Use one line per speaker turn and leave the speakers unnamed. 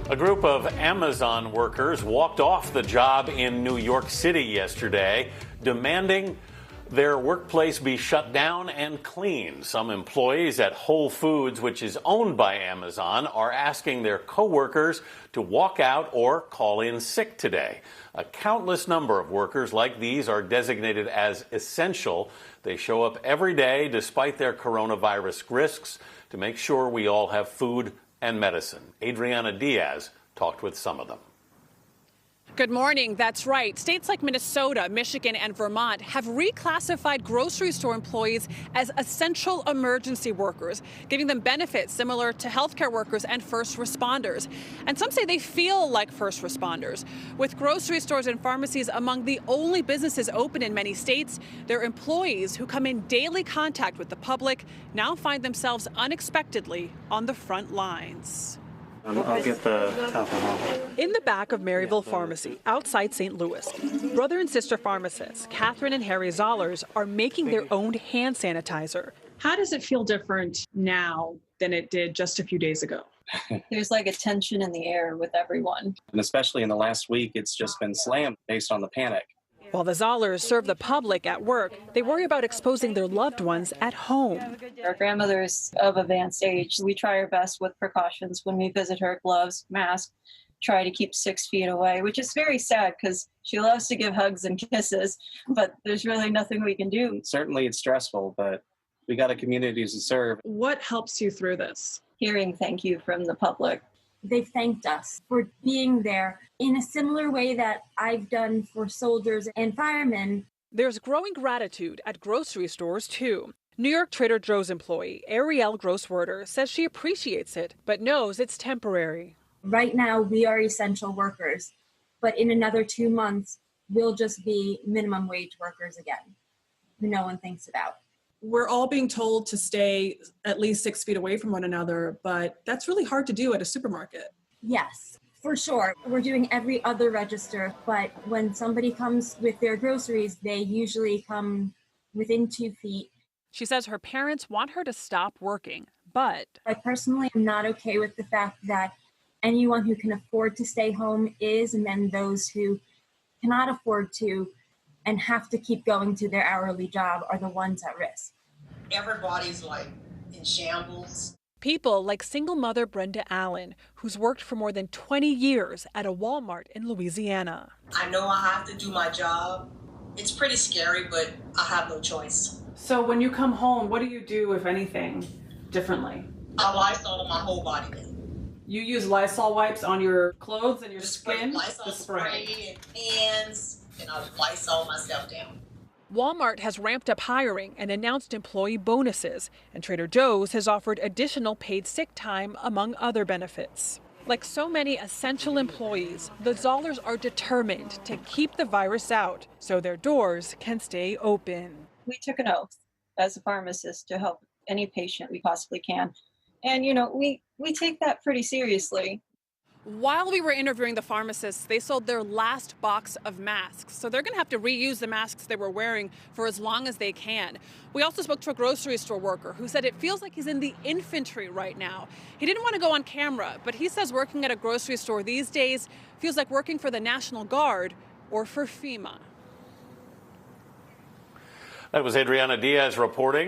A group of Amazon workers walked off the job in New York City yesterday, demanding their workplace be shut down and cleaned. Some employees at Whole Foods, which is owned by Amazon, are asking their coworkers to walk out or call in sick today. A countless number of workers like these are designated as essential. They show up every day despite their coronavirus risks to make sure we all have food and medicine. Adriana Diaz talked with some of them.
Good morning. That's right. States like Minnesota, Michigan, and Vermont have reclassified grocery store employees as essential emergency workers, giving them benefits similar to healthcare workers and first responders. And some say they feel like first responders. With grocery stores and pharmacies among the only businesses open in many states, their employees who come in daily contact with the public now find themselves unexpectedly on the front lines.
I'll get the alcohol.
In the back of Maryville Pharmacy, outside St. Louis, brother and sister pharmacists, Catherine and Harry Zollers, are making their own hand sanitizer.
How does it feel different now than it did just a few days ago?
There's like a tension in the air with everyone.
And especially in the last week, it's just been slammed based on the panic.
While the Zollers serve the public at work, they worry about exposing their loved ones at home.
Our grandmother's of advanced age. We try our best with precautions when we visit her, gloves, mask, try to keep 6 feet away, which is very sad because she loves to give hugs and kisses, but there's really nothing we can do.
Certainly it's stressful, but we got a community to serve.
What helps you through this?
Hearing thank you from the public.
They've thanked us for being there in a similar way that I've done for soldiers and firemen.
There's growing gratitude at grocery stores, too. New York Trader Joe's employee Arielle Grosswerder says she appreciates it, but knows it's temporary.
Right now, we are essential workers, but in another 2 months, we'll just be minimum wage workers again, who no one thinks about.
We're all being told to stay at least 6 feet away from one another, but that's really hard to do at a supermarket.
Yes, for sure. We're doing every other register, but when somebody comes with their groceries, they usually come within 2 feet.
She says her parents want her to stop working, but
I personally am not okay with the fact that anyone who can afford to stay home is, and then those who cannot afford to and have to keep going to their hourly job are the ones at risk.
Everybody's like in shambles.
People like single mother Brenda Allen, who's worked for more than 20 years at a Walmart in Louisiana.
I know I have to do my job. It's pretty scary, but I have no choice.
So when you come home, what do you do, if anything, differently?
I Lysol on my whole body then.
You use Lysol wipes on your clothes and your skin?
Lysol spray and hands, and I Lysol myself down.
Walmart has ramped up hiring and announced employee bonuses, and Trader Joe's has offered additional paid sick time, among other benefits. Like so many essential employees, the Zollers are determined to keep the virus out so their doors can stay open.
We took an oath as a pharmacist to help any patient we possibly can. And, we take that pretty seriously.
While we were interviewing the pharmacists, they sold their last box of masks. So they're going to have to reuse the masks they were wearing for as long as they can. We also spoke to a grocery store worker who said it feels like he's in the infantry right now. He didn't want to go on camera, but he says working at a grocery store these days feels like working for the National Guard or for FEMA.
That was Adriana Diaz reporting.